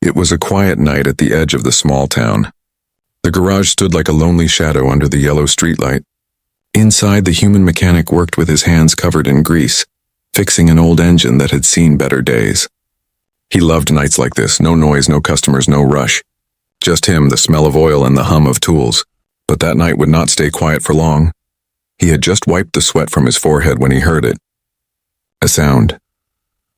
It was a quiet night at the edge of the small town. The garage stood like a lonely shadow under the yellow streetlight. Inside, the human mechanic worked with his hands covered in grease, fixing an old engine that had seen better days. He loved nights like this, no noise, no customers, no rush. Just him, the smell of oil, and the hum of tools. But that night would not stay quiet for long. He had just wiped the sweat from his forehead when he heard it. A sound.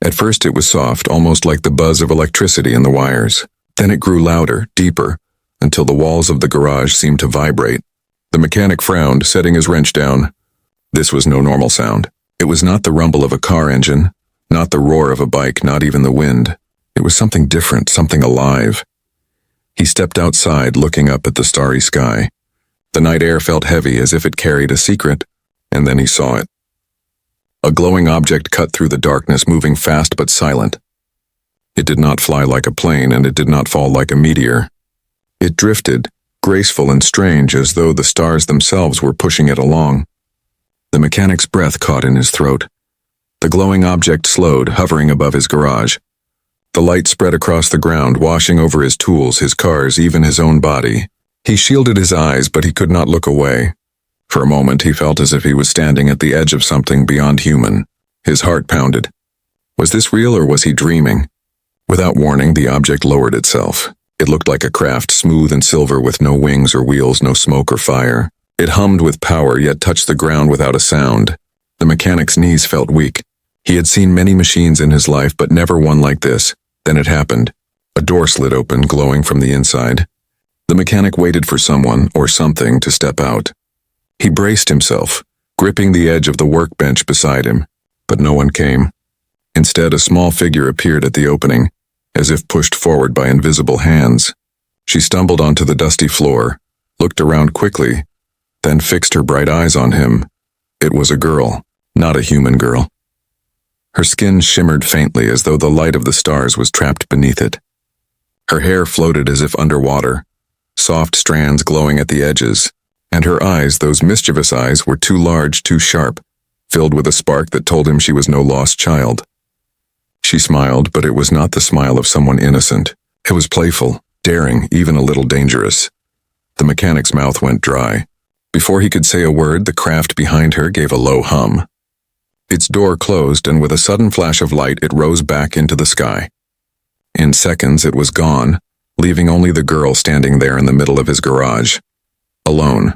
At first it was soft, almost like the buzz of electricity in the wires. Then it grew louder, deeper, until the walls of the garage seemed to vibrate. The mechanic frowned, setting his wrench down. This was no normal sound. It was not the rumble of a car engine, not the roar of a bike, not even the wind. It was something different, something alive. He stepped outside, looking up at the starry sky. The night air felt heavy, as if it carried a secret, and then he saw it. A glowing object cut through the darkness, moving fast but silent. It did not fly like a plane, and it did not fall like a meteor. It drifted, graceful and strange, as though the stars themselves were pushing it along. The mechanic's breath caught in his throat. The glowing object slowed, hovering above his garage. The light spread across the ground, washing over his tools, his cars, even his own body. He shielded his eyes, but he could not look away. For a moment, he felt as if he was standing at the edge of something beyond human. His heart pounded. Was this real, or was he dreaming? Without warning, the object lowered itself. It looked like a craft, smooth and silver, with no wings or wheels, no smoke or fire. It hummed with power, yet touched the ground without a sound. The mechanic's knees felt weak. He had seen many machines in his life, but never one like this. Then it happened. A door slid open, glowing from the inside. The mechanic waited for someone, or something, to step out. He braced himself, gripping the edge of the workbench beside him, but no one came. Instead, a small figure appeared at the opening, as if pushed forward by invisible hands. She stumbled onto the dusty floor, looked around quickly, then fixed her bright eyes on him. It was a girl, not a human girl. Her skin shimmered faintly, as though the light of the stars was trapped beneath it. Her hair floated as if underwater, soft strands glowing at the edges, and her eyes, those mischievous eyes, were too large, too sharp, filled with a spark that told him she was no lost child. She smiled, but it was not the smile of someone innocent. It was playful, daring, even a little dangerous. The mechanic's mouth went dry. Before he could say a word, the craft behind her gave a low hum. Its door closed, and with a sudden flash of light, it rose back into the sky. In seconds, it was gone, leaving only the girl standing there in the middle of his garage, alone.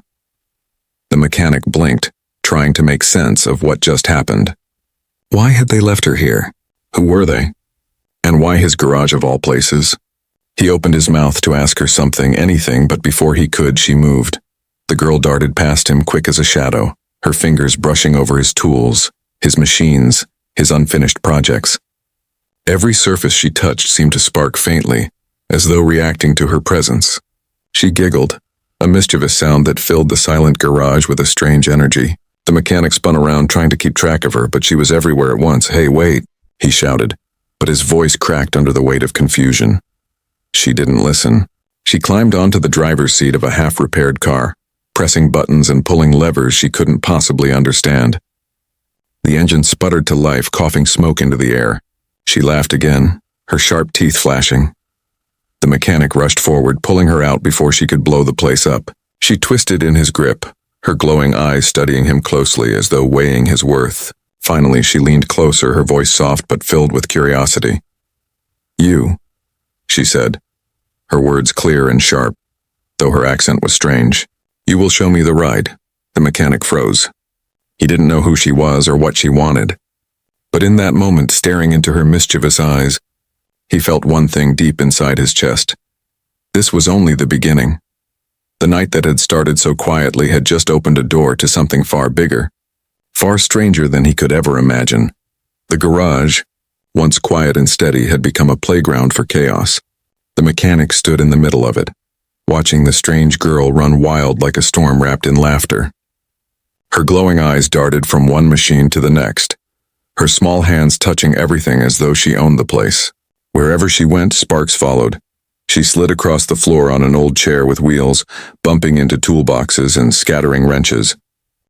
The mechanic blinked, trying to make sense of what just happened. Why had they left her here? Who were they? And why his garage of all places? He opened his mouth to ask her something, anything, but before he could, she moved. The girl darted past him, quick as a shadow, her fingers brushing over his tools, his machines, his unfinished projects. Every surface she touched seemed to spark faintly, as though reacting to her presence. She giggled, a mischievous sound that filled the silent garage with a strange energy. The mechanic spun around, trying to keep track of her, but she was everywhere at once. "Hey, wait," he shouted, but his voice cracked under the weight of confusion. She didn't listen. She climbed onto the driver's seat of a half-repaired car, pressing buttons and pulling levers she couldn't possibly understand. The engine sputtered to life, coughing smoke into the air. She laughed again, her sharp teeth flashing. The mechanic rushed forward, pulling her out before she could blow the place up. She twisted in his grip, her glowing eyes studying him closely as though weighing his worth. Finally, she leaned closer, her voice soft but filled with curiosity. "You," she said, her words clear and sharp, though her accent was strange. "You will show me the ride." The mechanic froze. He didn't know who she was or what she wanted. But in that moment, staring into her mischievous eyes, he felt one thing deep inside his chest. This was only the beginning. The night that had started so quietly had just opened a door to something far bigger, far stranger than he could ever imagine. The garage, once quiet and steady, had become a playground for chaos. The mechanic stood in the middle of it, watching the strange girl run wild like a storm wrapped in laughter. Her glowing eyes darted from one machine to the next, her small hands touching everything as though she owned the place. Wherever she went, sparks followed. She slid across the floor on an old chair with wheels, bumping into toolboxes and scattering wrenches.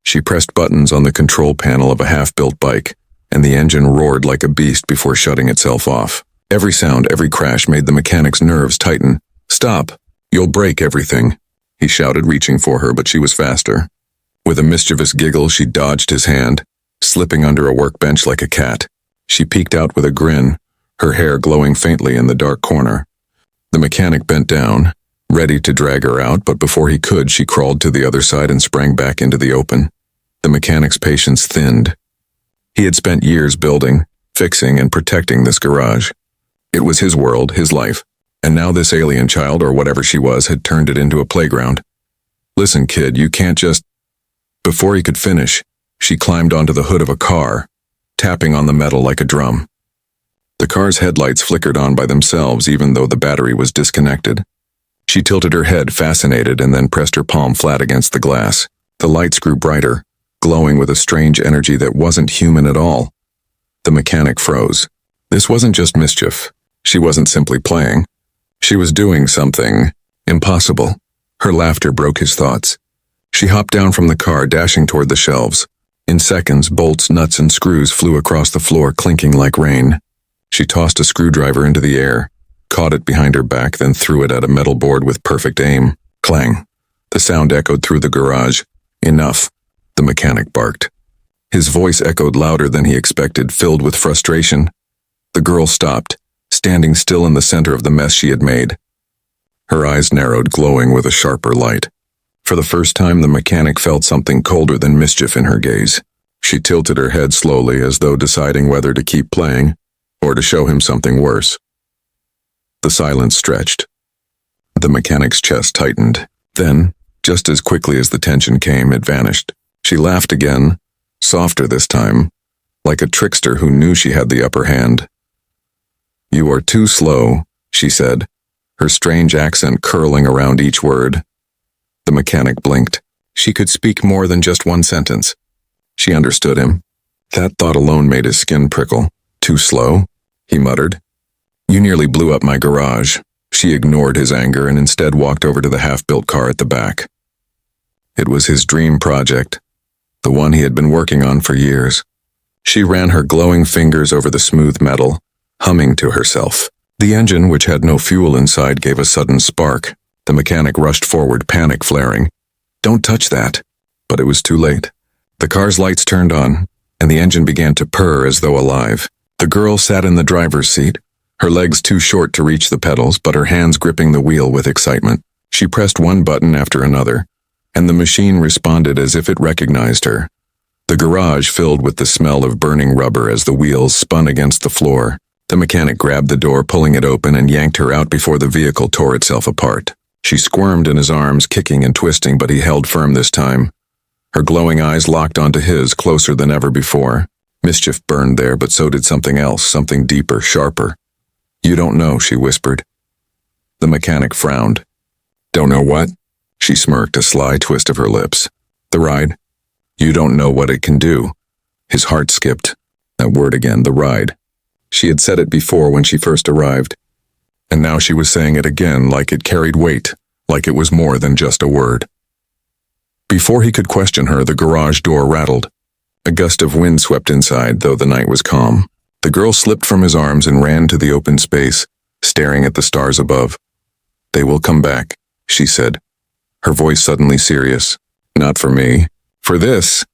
She pressed buttons on the control panel of a half-built bike, and the engine roared like a beast before shutting itself off. Every sound, every crash made the mechanic's nerves tighten. "Stop! You'll break everything," he shouted, reaching for her, but she was faster. With a mischievous giggle, she dodged his hand, slipping under a workbench like a cat. She peeked out with a grin, her hair glowing faintly in the dark corner. The mechanic bent down, ready to drag her out, but before he could, she crawled to the other side and sprang back into the open. The mechanic's patience thinned. He had spent years building, fixing, and protecting this garage. It was his world, his life, and now this alien child, or whatever she was, had turned it into a playground. "Listen, kid, you can't just—" Before he could finish, she climbed onto the hood of a car, tapping on the metal like a drum. The car's headlights flickered on by themselves even though the battery was disconnected. She tilted her head, fascinated, and then pressed her palm flat against the glass. The lights grew brighter, glowing with a strange energy that wasn't human at all. The mechanic froze. This wasn't just mischief. She wasn't simply playing. She was doing something impossible. Her laughter broke his thoughts. She hopped down from the car, dashing toward the shelves. In seconds, bolts, nuts, and screws flew across the floor, clinking like rain. She tossed a screwdriver into the air, caught it behind her back, then threw it at a metal board with perfect aim. Clang. The sound echoed through the garage. "Enough," the mechanic barked. His voice echoed louder than he expected, filled with frustration. The girl stopped, standing still in the center of the mess she had made. Her eyes narrowed, glowing with a sharper light. For the first time, the mechanic felt something colder than mischief in her gaze. She tilted her head slowly, as though deciding whether to keep playing or to show him something worse. The silence stretched. The mechanic's chest tightened. Then, just as quickly as the tension came, it vanished. She laughed again, softer this time, like a trickster who knew she had the upper hand. "You are too slow," she said, her strange accent curling around each word. The mechanic blinked. She could speak more than just one sentence. She understood him. That thought alone made his skin prickle. "Too slow?" he muttered. "You nearly blew up my garage." She ignored his anger and instead walked over to the half-built car at the back. It was his dream project, the one he had been working on for years. She ran her glowing fingers over the smooth metal, humming to herself. The engine, which had no fuel inside, gave a sudden spark. The mechanic rushed forward, panic flaring. "Don't touch that." But it was too late. The car's lights turned on, and the engine began to purr as though alive. The girl sat in the driver's seat, her legs too short to reach the pedals, but her hands gripping the wheel with excitement. She pressed one button after another, and the machine responded as if it recognized her. The garage filled with the smell of burning rubber as the wheels spun against the floor. The mechanic grabbed the door, pulling it open, and yanked her out before the vehicle tore itself apart. She squirmed in his arms, kicking and twisting, but he held firm this time. Her glowing eyes locked onto his, closer than ever before. Mischief burned there, but so did something else, something deeper, sharper. "You don't know," she whispered. The mechanic frowned. "Don't know what?" She smirked, a sly twist of her lips. "The ride? You don't know what it can do." His heart skipped. That word again, the ride. She had said it before when she first arrived. And now she was saying it again, like it carried weight, like it was more than just a word. Before he could question her, the garage door rattled. A gust of wind swept inside, though the night was calm. The girl slipped from his arms and ran to the open space, staring at the stars above. "They will come back," she said, her voice suddenly serious. "Not for me. For this."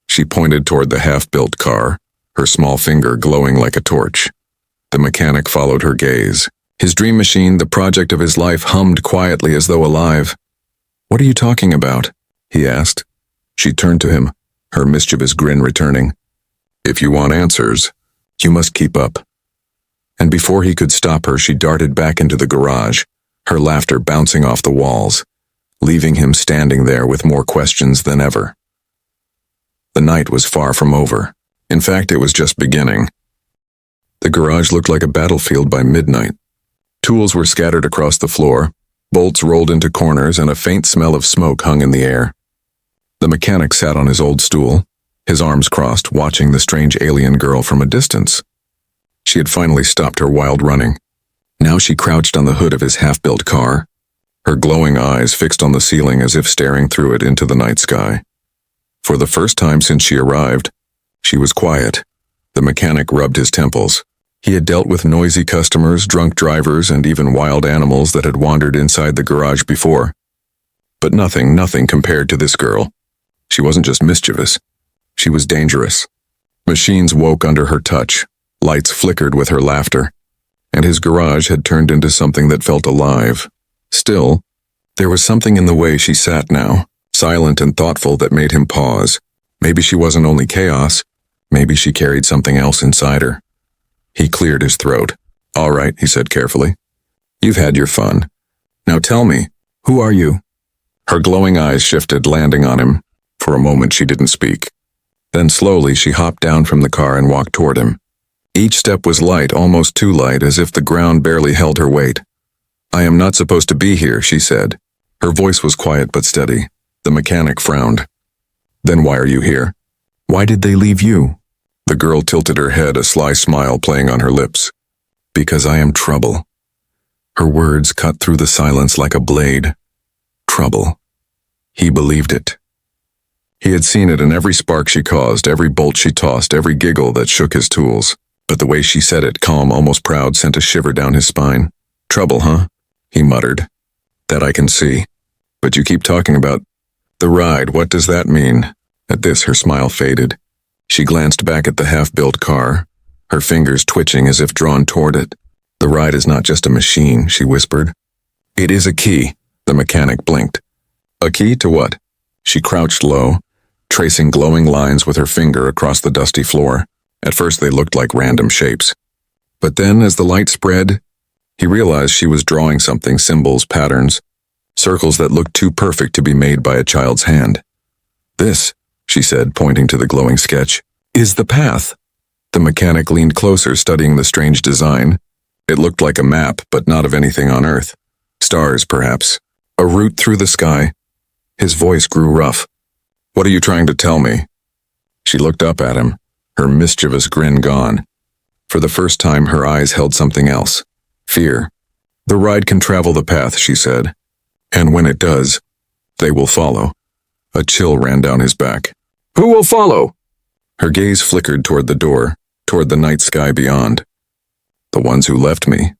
She pointed toward the half-built car, her small finger glowing like a torch. The mechanic followed her gaze. His dream machine, the project of his life, hummed quietly as though alive. "What are you talking about?" he asked. She turned to him, her mischievous grin returning. "If you want answers, you must keep up." And before he could stop her, she darted back into the garage, her laughter bouncing off the walls, leaving him standing there with more questions than ever. The night was far from over. In fact, it was just beginning. The garage looked like a battlefield by midnight. Tools were scattered across the floor, bolts rolled into corners, and a faint smell of smoke hung in the air. The mechanic sat on his old stool, his arms crossed, watching the strange alien girl from a distance. She had finally stopped her wild running. Now she crouched on the hood of his half-built car, her glowing eyes fixed on the ceiling as if staring through it into the night sky. For the first time since she arrived, she was quiet. The mechanic rubbed his temples. He had dealt with noisy customers, drunk drivers, and even wild animals that had wandered inside the garage before. But nothing compared to this girl. She wasn't just mischievous. She was dangerous. Machines woke under her touch, lights flickered with her laughter, and his garage had turned into something that felt alive. Still, there was something in the way she sat now, silent and thoughtful, that made him pause. Maybe she wasn't only chaos, maybe she carried something else inside her. He cleared his throat. "All right," he said carefully. "You've had your fun. Now tell me, who are you?" Her glowing eyes shifted, landing on him. For a moment she didn't speak. Then slowly she hopped down from the car and walked toward him. Each step was light, almost too light, as if the ground barely held her weight. "I am not supposed to be here," she said. Her voice was quiet but steady. The mechanic frowned. "Then why are you here? Why did they leave you?" The girl tilted her head, a sly smile playing on her lips. "Because I am trouble." Her words cut through the silence like a blade. Trouble. He believed it. He had seen it in every spark she caused, every bolt she tossed, every giggle that shook his tools. But the way she said it, calm, almost proud, sent a shiver down his spine. "Trouble, huh?" he muttered. "That I can see. But you keep talking about the ride. What does that mean?" At this, her smile faded. She glanced back at the half-built car, her fingers twitching as if drawn toward it. "The ride is not just a machine," she whispered. "It is a key." The mechanic blinked. "A key to what?" She crouched low, tracing glowing lines with her finger across the dusty floor. At first they looked like random shapes. But then, as the light spread, he realized she was drawing something, symbols, patterns, circles that looked too perfect to be made by a child's hand. "This," she said, pointing to the glowing sketch, "is the path." The mechanic leaned closer, studying the strange design. It looked like a map, but not of anything on Earth. Stars, perhaps. A route through the sky. His voice grew rough. "What are you trying to tell me?" She looked up at him, her mischievous grin gone. For the first time, her eyes held something else. Fear. "The ride can travel the path," she said. "And when it does, they will follow." A chill ran down his back. "Who will follow?" Her gaze flickered toward the door, toward the night sky beyond. "The ones who left me."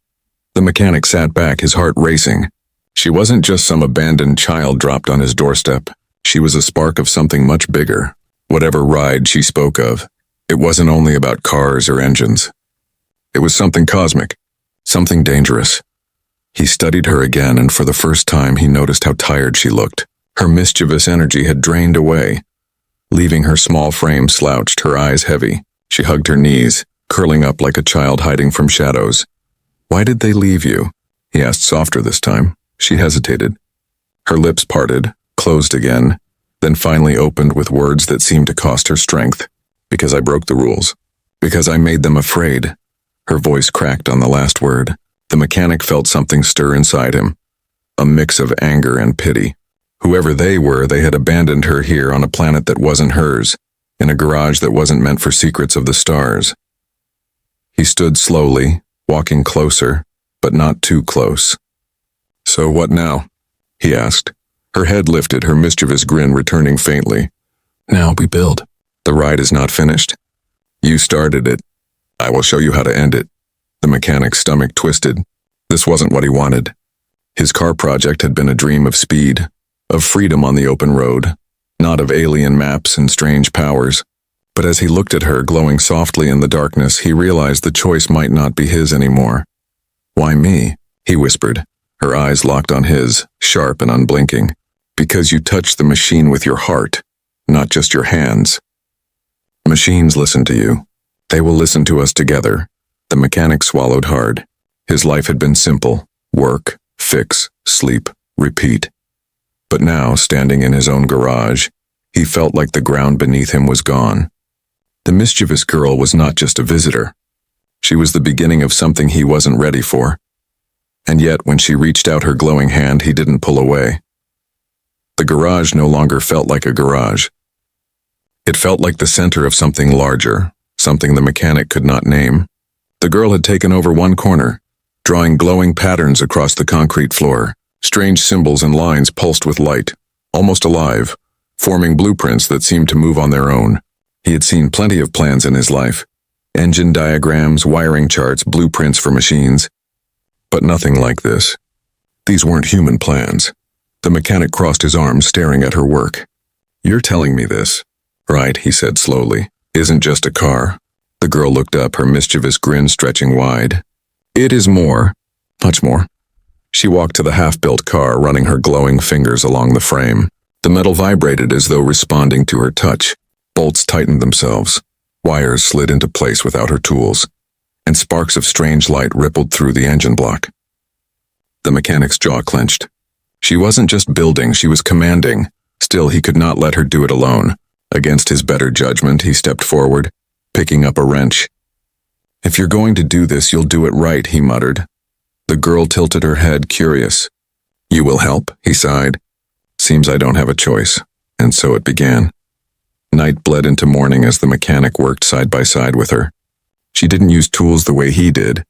The mechanic sat back, his heart racing. She wasn't just some abandoned child dropped on his doorstep. She was a spark of something much bigger. Whatever ride she spoke of, it wasn't only about cars or engines. It was something cosmic, something dangerous. He studied her again, and for the first time he noticed how tired she looked. Her mischievous energy had drained away, leaving her small frame slouched, her eyes heavy. She hugged her knees, curling up like a child hiding from shadows. "Why did they leave you?" he asked, softer this time. She hesitated. Her lips parted, closed again, then finally opened with words that seemed to cost her strength. "Because I broke the rules. Because I made them afraid." Her voice cracked on the last word. The mechanic felt something stir inside him, a mix of anger and pity. Whoever they were, they had abandoned her here on a planet that wasn't hers, in a garage that wasn't meant for secrets of the stars. He stood slowly, walking closer, but not too close. "So what now?" he asked. Her head lifted, her mischievous grin returning faintly. "Now we build. The ride is not finished. You started it. I will show you how to end it." The mechanic's stomach twisted. This wasn't what he wanted. His car project had been a dream of speed, of freedom on the open road, not of alien maps and strange powers. But as he looked at her, glowing softly in the darkness, he realized the choice might not be his anymore. "Why me?" he whispered, her eyes locked on his, sharp and unblinking. "Because you touched the machine with your heart, not just your hands. Machines listen to you. They will listen to us together." The mechanic swallowed hard. His life had been simple: work, fix, sleep, repeat. But now, standing in his own garage, he felt like the ground beneath him was gone. The mischievous girl was not just a visitor. She was the beginning of something he wasn't ready for. And yet, when she reached out her glowing hand, he didn't pull away. The garage no longer felt like a garage. It felt like the center of something larger, something the mechanic could not name. The girl had taken over one corner, drawing glowing patterns across the concrete floor. Strange symbols and lines pulsed with light, almost alive, forming blueprints that seemed to move on their own. He had seen plenty of plans in his life, Engine diagrams, wiring charts, blueprints for machines. But nothing like this. These weren't human plans. The mechanic crossed his arms, staring at her work. "You're telling me this?" "Right," he said slowly. "Isn't just a car." The girl looked up, her mischievous grin stretching wide. "It is more. Much more." She walked to the half-built car, running her glowing fingers along the frame. The metal vibrated as though responding to her touch. Bolts tightened themselves. Wires slid into place without her tools, and sparks of strange light rippled through the engine block. The mechanic's jaw clenched. She wasn't just building, she was commanding. Still, he could not let her do it alone. Against his better judgment, he stepped forward, picking up a wrench. "If you're going to do this, you'll do it right," he muttered. The girl tilted her head, curious. "You will help?" he sighed. "Seems I don't have a choice." And so it began. Night bled into morning as the mechanic worked side by side with her. She didn't use tools the way he did.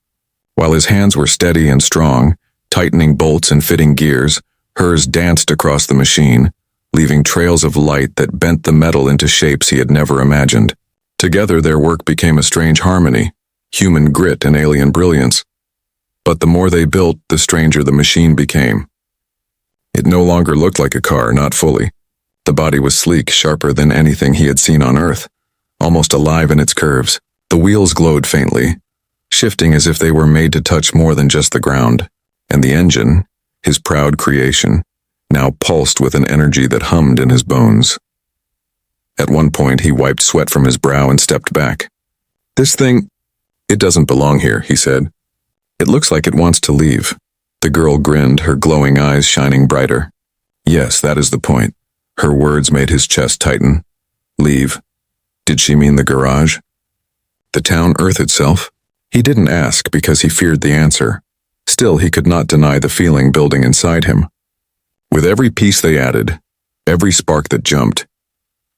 While his hands were steady and strong, tightening bolts and fitting gears, hers danced across the machine, leaving trails of light that bent the metal into shapes he had never imagined. Together their work became a strange harmony, human grit and alien brilliance. But the more they built, the stranger the machine became. It no longer looked like a car, not fully. The body was sleek, sharper than anything he had seen on Earth, almost alive in its curves. The wheels glowed faintly, shifting as if they were made to touch more than just the ground. And the engine, his proud creation, now pulsed with an energy that hummed in his bones. At one point, he wiped sweat from his brow and stepped back. "This thing, it doesn't belong here," he said. "It looks like it wants to leave." The girl grinned, her glowing eyes shining brighter. "Yes, that is the point." Her words made his chest tighten. "Leave." Did she mean the garage? The town, Earth itself? He didn't ask because he feared the answer. Still, he could not deny the feeling building inside him. With every piece they added, every spark that jumped,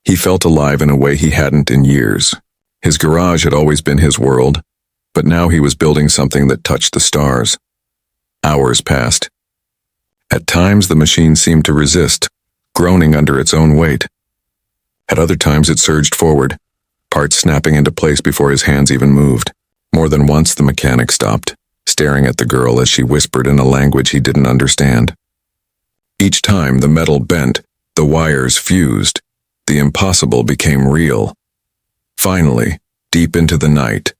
he felt alive in a way he hadn't in years. His garage had always been his world, but now he was building something that touched the stars. Hours passed. At times the machine seemed to resist, groaning under its own weight. At other times it surged forward, parts snapping into place before his hands even moved. More than once the mechanic stopped, staring at the girl as she whispered in a language he didn't understand. Each time the metal bent, the wires fused, the impossible became real. Finally, deep into the night,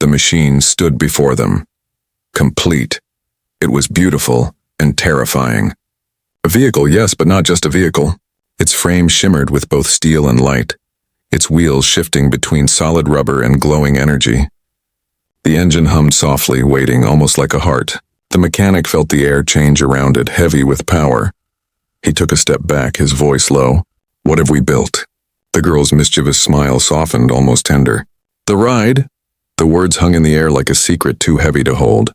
the machine stood before them. Complete. It was beautiful and terrifying. A vehicle, yes, but not just a vehicle. Its frame shimmered with both steel and light, its wheels shifting between solid rubber and glowing energy. The engine hummed softly, waiting almost like a heart. The mechanic felt the air change around it, heavy with power. He took a step back, his voice low. "What have we built?" The girl's mischievous smile softened, almost tender. "The ride?" The words hung in the air like a secret too heavy to hold.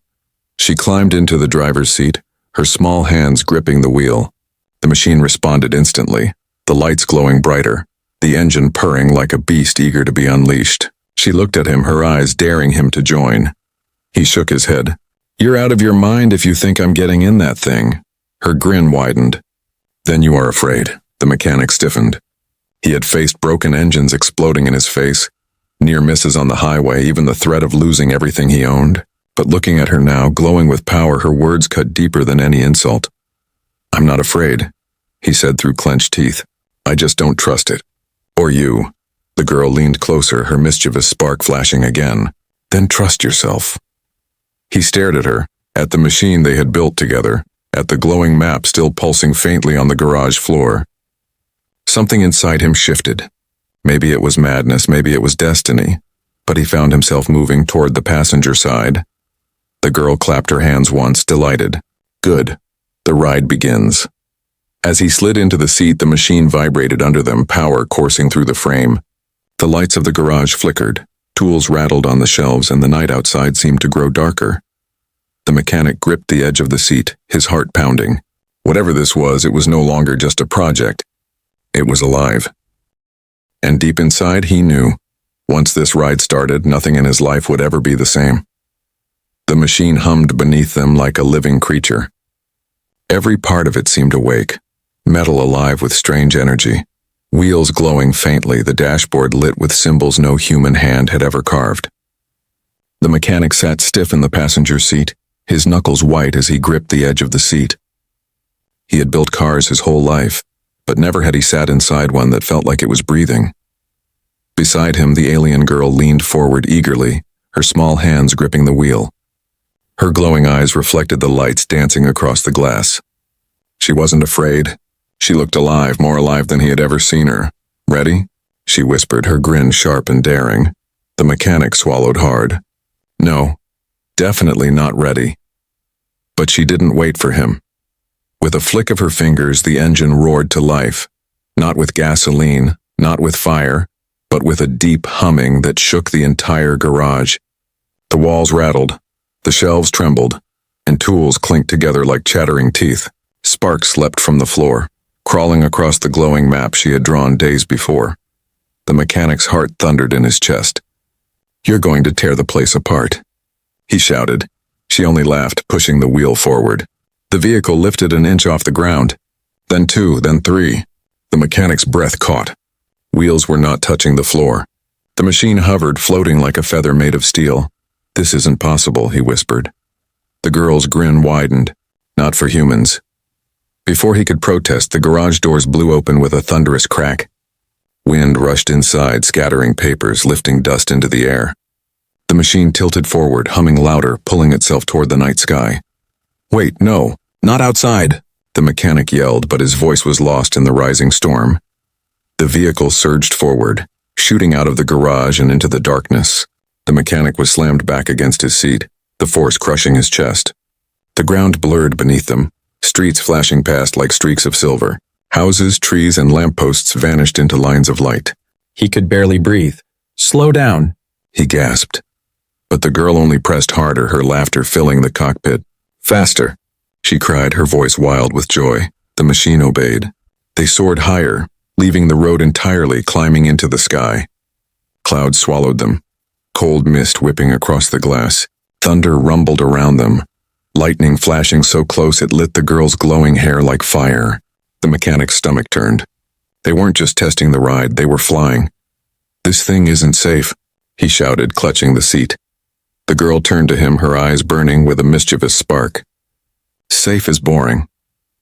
She climbed into the driver's seat, her small hands gripping the wheel. The machine responded instantly, the lights glowing brighter, the engine purring like a beast eager to be unleashed. She looked at him, her eyes daring him to join. He shook his head. "You're out of your mind if you think I'm getting in that thing." Her grin widened. "Then you are afraid." The mechanic stiffened. He had faced broken engines exploding in his face, near misses on the highway, even the threat of losing everything he owned. But looking at her now, glowing with power, her words cut deeper than any insult. "I'm not afraid," he said through clenched teeth. "I just don't trust it. Or you." The girl leaned closer, her mischievous spark flashing again. "Then trust yourself." He stared at her, at the machine they had built together, at the glowing map still pulsing faintly on the garage floor. Something inside him shifted. Maybe it was madness, maybe it was destiny, but he found himself moving toward the passenger side. The girl clapped her hands once, delighted. "Good. The ride begins." As he slid into the seat, the machine vibrated under them, power coursing through the frame. The lights of the garage flickered, tools rattled on the shelves, and the night outside seemed to grow darker. The mechanic gripped the edge of the seat, his heart pounding. Whatever this was, it was no longer just a project. It was alive. And deep inside, he knew, once this ride started, nothing in his life would ever be the same. The machine hummed beneath them like a living creature. Every part of it seemed awake, metal alive with strange energy, wheels glowing faintly, the dashboard lit with symbols no human hand had ever carved. The mechanic sat stiff in the passenger seat, his knuckles white as he gripped the edge of the seat. He had built cars his whole life, but never had he sat inside one that felt like it was breathing. Beside him, the alien girl leaned forward eagerly, her small hands gripping the wheel. Her glowing eyes reflected the lights dancing across the glass. She wasn't afraid. She looked alive, more alive than he had ever seen her. "Ready?" she whispered, her grin sharp and daring. The mechanic swallowed hard. No, definitely not ready. But she didn't wait for him. With a flick of her fingers, the engine roared to life. Not with gasoline, not with fire, but with a deep humming that shook the entire garage. The walls rattled, the shelves trembled, and tools clinked together like chattering teeth. Sparks leapt from the floor, crawling across the glowing map she had drawn days before. The mechanic's heart thundered in his chest. "You're going to tear the place apart," he shouted. She only laughed, pushing the wheel forward. The vehicle lifted an inch off the ground, then 2, then 3. The mechanic's breath caught. Wheels were not touching the floor. The machine hovered, floating like a feather made of steel. "This isn't possible," he whispered. The girl's grin widened. Not for humans. Before he could protest, the garage doors blew open with a thunderous crack. Wind rushed inside, scattering papers, lifting dust into the air. The machine tilted forward, humming louder, pulling itself toward the night sky. "Wait, no, not outside," the mechanic yelled, but his voice was lost in the rising storm. The vehicle surged forward, shooting out of the garage and into the darkness. The mechanic was slammed back against his seat, the force crushing his chest. The ground blurred beneath them, streets flashing past like streaks of silver. Houses, trees, and lampposts vanished into lines of light. He could barely breathe. "Slow down," he gasped. But the girl only pressed harder, her laughter filling the cockpit. "Faster," she cried, her voice wild with joy. The machine obeyed. They soared higher, leaving the road entirely, climbing into the sky. Clouds swallowed them, cold mist whipping across the glass. Thunder rumbled around them, lightning flashing so close it lit the girl's glowing hair like fire. The mechanic's stomach turned. They weren't just testing the ride, they were flying. "This thing isn't safe," he shouted, clutching the seat. The girl turned to him, her eyes burning with a mischievous spark. "Safe is boring."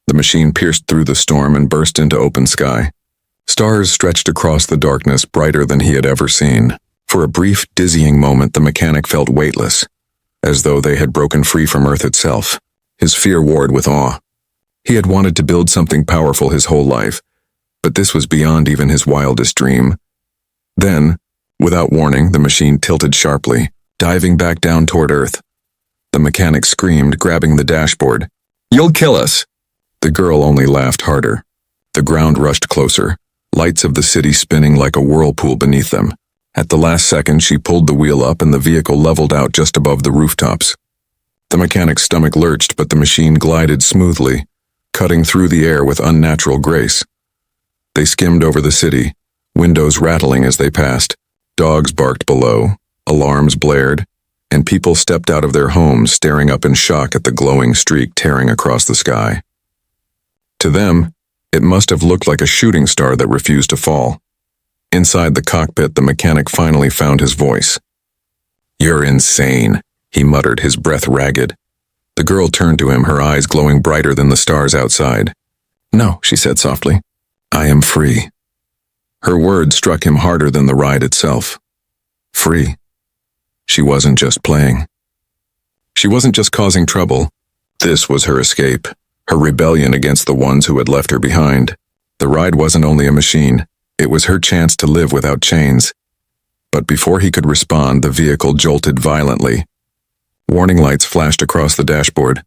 The machine pierced through the storm and burst into open sky. Stars stretched across the darkness, brighter than he had ever seen. For a brief, dizzying moment, the mechanic felt weightless, as though they had broken free from Earth itself. His fear warred with awe. He had wanted to build something powerful his whole life, but this was beyond even his wildest dream. Then, without warning, the machine tilted sharply, diving back down toward Earth. The mechanic screamed, grabbing the dashboard. "You'll kill us!" The girl only laughed harder. The ground rushed closer, lights of the city spinning like a whirlpool beneath them. At the last second, she pulled the wheel up and the vehicle leveled out just above the rooftops. The mechanic's stomach lurched, but the machine glided smoothly, cutting through the air with unnatural grace. They skimmed over the city, windows rattling as they passed. Dogs barked below, alarms blared, and people stepped out of their homes, staring up in shock at the glowing streak tearing across the sky. To them, it must have looked like a shooting star that refused to fall. Inside the cockpit, the mechanic finally found his voice. "You're insane," he muttered, his breath ragged. The girl turned to him, her eyes glowing brighter than the stars outside. "No," she said softly. "I am free." Her words struck him harder than the ride itself. Free. She wasn't just playing. She wasn't just causing trouble. This was her escape, her rebellion against the ones who had left her behind. The ride wasn't only a machine, it was her chance to live without chains. But before he could respond, the vehicle jolted violently. Warning lights flashed across the dashboard,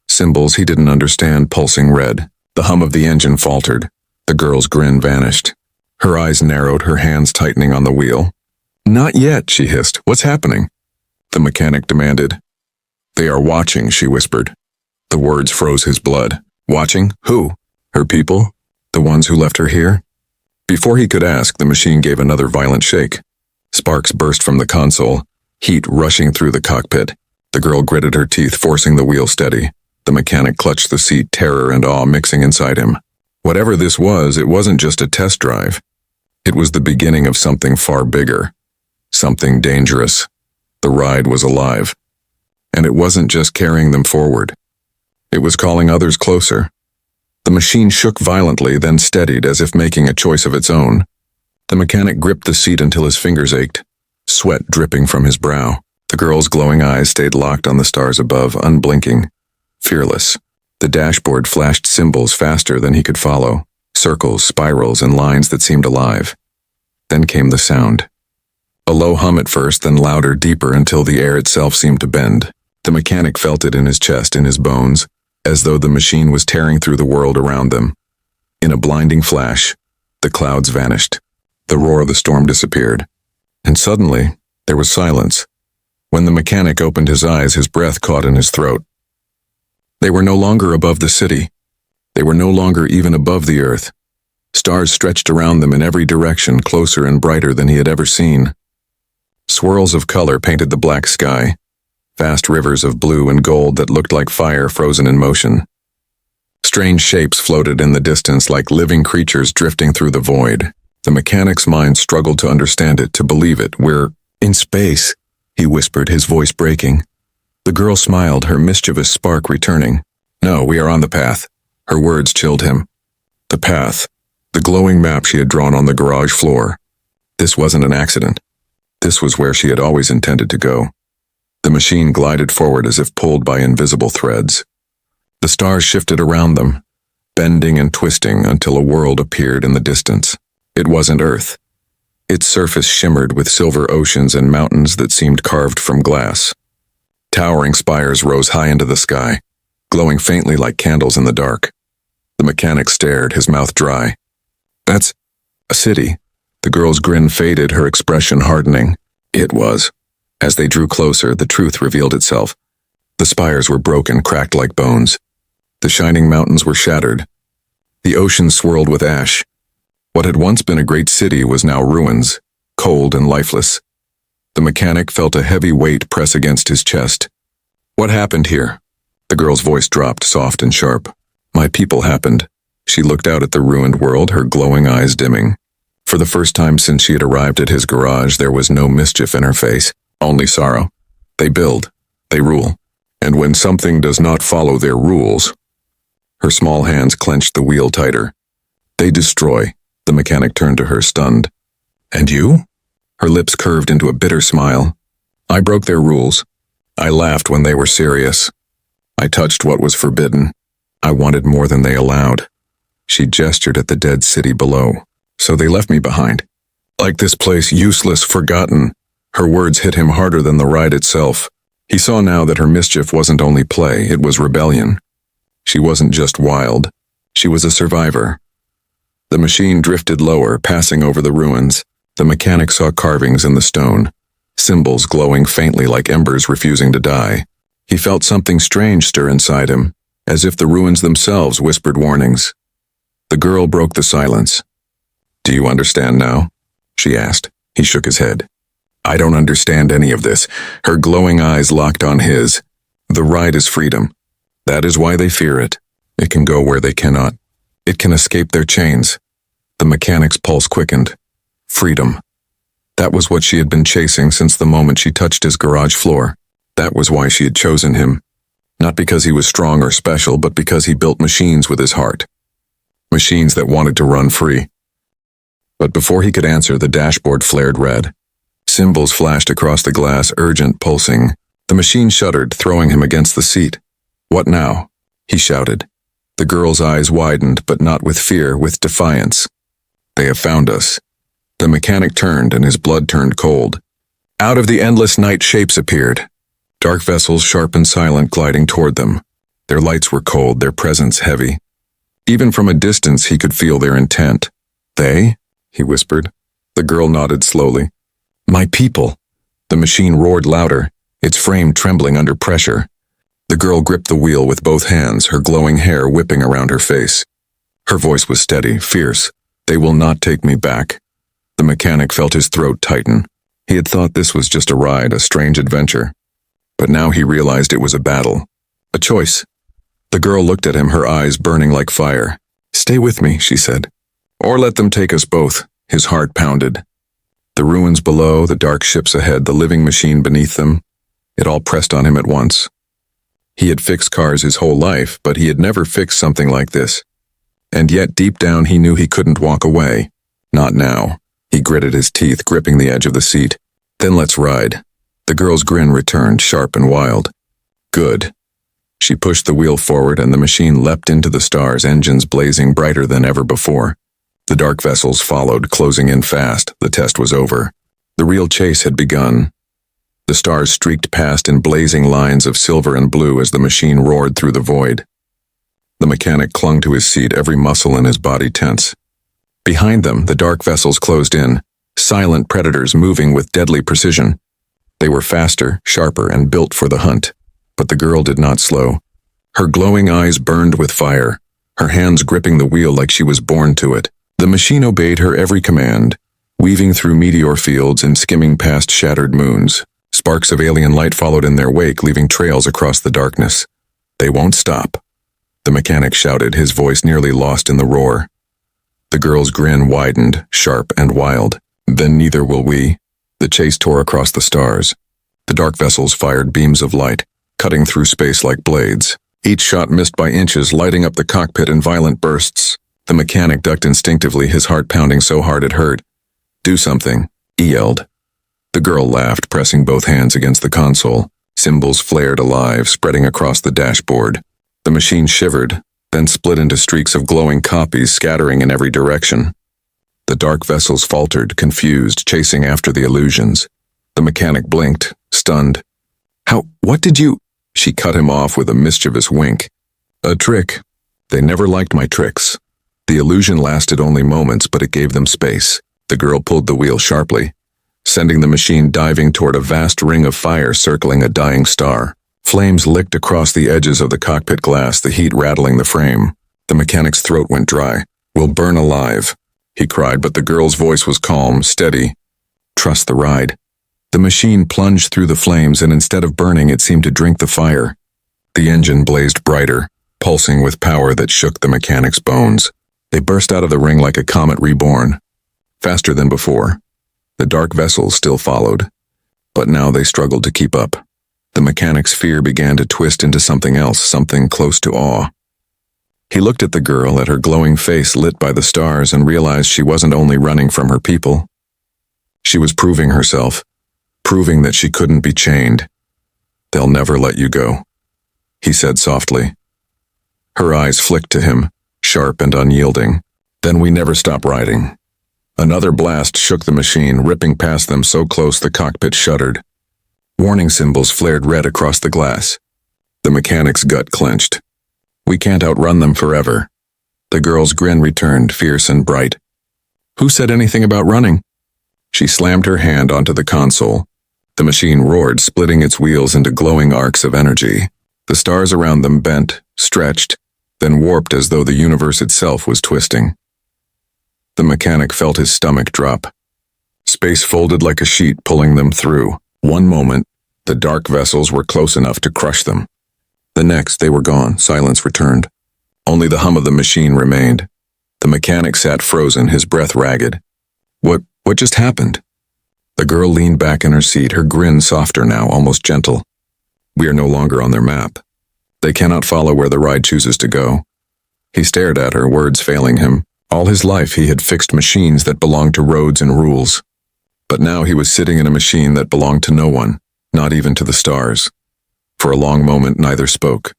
symbols he didn't understand pulsing red. The hum of the engine faltered. The girl's grin vanished. Her eyes narrowed, her hands tightening on the wheel. "Not yet," she hissed. "What's happening?" The mechanic demanded. "They are watching," she whispered. The words froze his blood. Watching? Who? Her people? The ones who left her here? Before he could ask, the machine gave another violent shake. Sparks burst from the console, heat rushing through the cockpit. The girl gritted her teeth, forcing the wheel steady. The mechanic clutched the seat, terror and awe mixing inside him. Whatever this was, it wasn't just a test drive. It was the beginning of something far bigger. Something dangerous. The ride was alive. And it wasn't just carrying them forward. It was calling others closer. The machine shook violently, then steadied as if making a choice of its own. The mechanic gripped the seat until his fingers ached, sweat dripping from his brow. The girl's glowing eyes stayed locked on the stars above, unblinking, fearless. The dashboard flashed symbols faster than he could follow, circles, spirals, and lines that seemed alive. Then came the sound. A low hum at first, then louder, deeper, until the air itself seemed to bend. The mechanic felt it in his chest, in his bones, as though the machine was tearing through the world around them. In a blinding flash, the clouds vanished. The roar of the storm disappeared. And suddenly, there was silence. When the mechanic opened his eyes, his breath caught in his throat. They were no longer above the city. They were no longer even above the earth. Stars stretched around them in every direction, closer and brighter than he had ever seen. Swirls of color painted the black sky, vast rivers of blue and gold that looked like fire frozen in motion. Strange shapes floated in the distance like living creatures drifting through the void. The mechanic's mind struggled to understand it, to believe it. "We're in space," he whispered, his voice breaking. The girl smiled, her mischievous spark returning. "No, we are on the path." Her words chilled him. The path. The glowing map she had drawn on the garage floor. This wasn't an accident. This was where she had always intended to go. The machine glided forward as if pulled by invisible threads. The stars shifted around them, bending and twisting until a world appeared in the distance. It wasn't Earth. Its surface shimmered with silver oceans and mountains that seemed carved from glass. Towering spires rose high into the sky, glowing faintly like candles in the dark. The mechanic stared, his mouth dry. "That's a city." The girl's grin faded, her expression hardening. It was. As they drew closer, the truth revealed itself. The spires were broken, cracked like bones. The shining mountains were shattered. The ocean swirled with ash. What had once been a great city was now ruins, cold and lifeless. The mechanic felt a heavy weight press against his chest. "What happened here?" The girl's voice dropped, soft and sharp. "My people happened." She looked out at the ruined world, her glowing eyes dimming. For the first time since she had arrived at his garage, there was no mischief in her face, only sorrow. They build, they rule, and when something does not follow their rules... Her small hands clenched the wheel tighter. "They destroy." The mechanic turned to her, stunned. "And you?" Her lips curved into a bitter smile. "I broke their rules. I laughed when they were serious. I touched what was forbidden. I wanted more than they allowed." She gestured at the dead city below. "So they left me behind. Like this place, useless, forgotten." Her words hit him harder than the ride itself. He saw now that her mischief wasn't only play, it was rebellion. She wasn't just wild. She was a survivor. The machine drifted lower, passing over the ruins. The mechanic saw carvings in the stone, symbols glowing faintly like embers refusing to die. He felt something strange stir inside him, as if the ruins themselves whispered warnings. The girl broke the silence. "Do you understand now?" she asked. He shook his head. "I don't understand any of this." Her glowing eyes locked on his. "The ride is freedom. That is why they fear it. It can go where they cannot. It can escape their chains." The mechanic's pulse quickened. Freedom. That was what she had been chasing since the moment she touched his garage floor. That was why she had chosen him. Not because he was strong or special, but because he built machines with his heart. Machines that wanted to run free. But before he could answer, the dashboard flared red. Symbols flashed across the glass, urgent, pulsing. The machine shuddered, throwing him against the seat. "What now?" he shouted. The girl's eyes widened, but not with fear, with defiance. "They have found us." The mechanic turned, and his blood turned cold. Out of the endless night, shapes appeared. Dark vessels, sharp and silent, gliding toward them. Their lights were cold, their presence heavy. Even from a distance, he could feel their intent. "They?" he whispered. The girl nodded slowly. "My people." The machine roared louder, its frame trembling under pressure. The girl gripped the wheel with both hands, her glowing hair whipping around her face. Her voice was steady, fierce. "They will not take me back." The mechanic felt his throat tighten. He had thought this was just a ride, a strange adventure. But now he realized it was a battle. A choice. The girl looked at him, her eyes burning like fire. "Stay with me," she said. "Or let them take us both." His heart pounded. The ruins below, the dark ships ahead, the living machine beneath them. It all pressed on him at once. He had fixed cars his whole life, but he had never fixed something like this. And yet deep down he knew he couldn't walk away. Not now. He gritted his teeth, gripping the edge of the seat. Then let's ride. The girl's grin returned, sharp and wild. Good. She pushed the wheel forward and the machine leapt into the stars, engines blazing brighter than ever before. The dark vessels followed, closing in fast. The test was over. The real chase had begun. The stars streaked past in blazing lines of silver and blue as the machine roared through the void. The mechanic clung to his seat, every muscle in his body tense. Behind them, the dark vessels closed in, silent predators moving with deadly precision. They were faster, sharper, and built for the hunt. But the girl did not slow. Her glowing eyes burned with fire, her hands gripping the wheel like she was born to it. The machine obeyed her every command, weaving through meteor fields and skimming past shattered moons. Sparks of alien light followed in their wake, leaving trails across the darkness. They won't stop, the mechanic shouted, his voice nearly lost in the roar. The girl's grin widened, sharp and wild. Then neither will we. The chase tore across the stars. The dark vessels fired beams of light, cutting through space like blades. Each shot missed by inches, lighting up the cockpit in violent bursts. The mechanic ducked instinctively, his heart pounding so hard it hurt. Do something, he yelled. The girl laughed, pressing both hands against the console. Symbols flared alive, spreading across the dashboard. The machine shivered, then split into streaks of glowing copies, scattering in every direction. The dark vessels faltered, confused, chasing after the illusions. The mechanic blinked, stunned. What did you? She cut him off with a mischievous wink. A trick. They never liked my tricks. The illusion lasted only moments, but it gave them space. The girl pulled the wheel sharply, sending the machine diving toward a vast ring of fire circling a dying star. Flames licked across the edges of the cockpit glass, the heat rattling the frame. The mechanic's throat went dry. We'll burn alive, he cried, but the girl's voice was calm, steady. Trust the ride. The machine plunged through the flames, and instead of burning, it seemed to drink the fire. The engine blazed brighter, pulsing with power that shook the mechanic's bones. They burst out of the ring like a comet reborn, faster than before. The dark vessels still followed, but now they struggled to keep up. The mechanic's fear began to twist into something else, something close to awe. He looked at the girl, at her glowing face lit by the stars, and realized she wasn't only running from her people. She was proving herself, proving that she couldn't be chained. They'll never let you go, he said softly. Her eyes flicked to him, sharp and unyielding. Then we never stop riding. Another blast shook the machine, ripping past them so close the cockpit shuddered. Warning symbols flared red across the glass. The mechanic's gut clenched. We can't outrun them forever. The girl's grin returned, fierce and bright. Who said anything about running? She slammed her hand onto the console. The machine roared, splitting its wheels into glowing arcs of energy. The stars around them bent, stretched, then warped as though the universe itself was twisting. The mechanic felt his stomach drop. Space folded like a sheet, pulling them through. One moment, the dark vessels were close enough to crush them. The next, they were gone. Silence returned. Only the hum of the machine remained. The mechanic sat frozen, his breath ragged. What just happened? The girl leaned back in her seat, her grin softer now, almost gentle. We are no longer on their map. They cannot follow where the ride chooses to go. He stared at her, words failing him. All his life he had fixed machines that belonged to roads and rules. But now he was sitting in a machine that belonged to no one, not even to the stars. For a long moment neither spoke.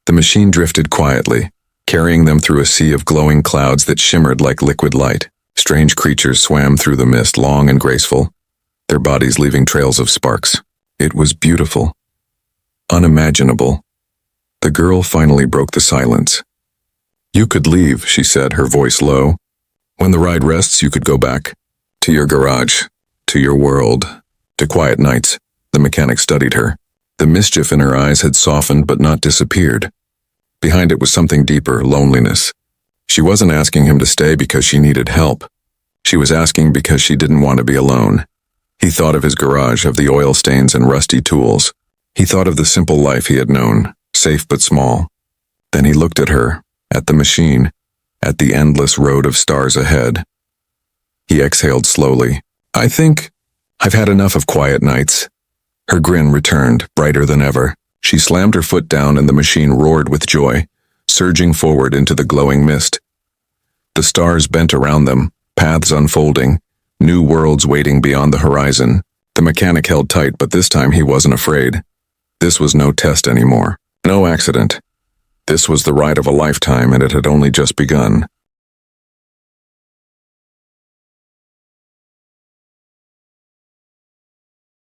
The machine drifted quietly, carrying them through a sea of glowing clouds that shimmered like liquid light. Strange creatures swam through the mist, long and graceful, their bodies leaving trails of sparks. It was beautiful. Unimaginable. The girl finally broke the silence. You could leave, she said, her voice low. When the ride rests, you could go back. To your garage. To your world. To quiet nights. The mechanic studied her. The mischief in her eyes had softened but not disappeared. Behind it was something deeper, loneliness. She wasn't asking him to stay because she needed help. She was asking because she didn't want to be alone. He thought of his garage, of the oil stains and rusty tools. He thought of the simple life he had known, safe but small. Then he looked at her, at the machine, at the endless road of stars ahead. He exhaled slowly, I think I've had enough of quiet nights. Her grin returned, brighter than ever. She slammed her foot down and the machine roared with joy, surging forward into the glowing mist. The stars bent around them, paths unfolding, new worlds waiting beyond the horizon. The mechanic held tight, but this time he wasn't afraid. This was no test anymore, no accident. This was the ride of a lifetime, and it had only just begun.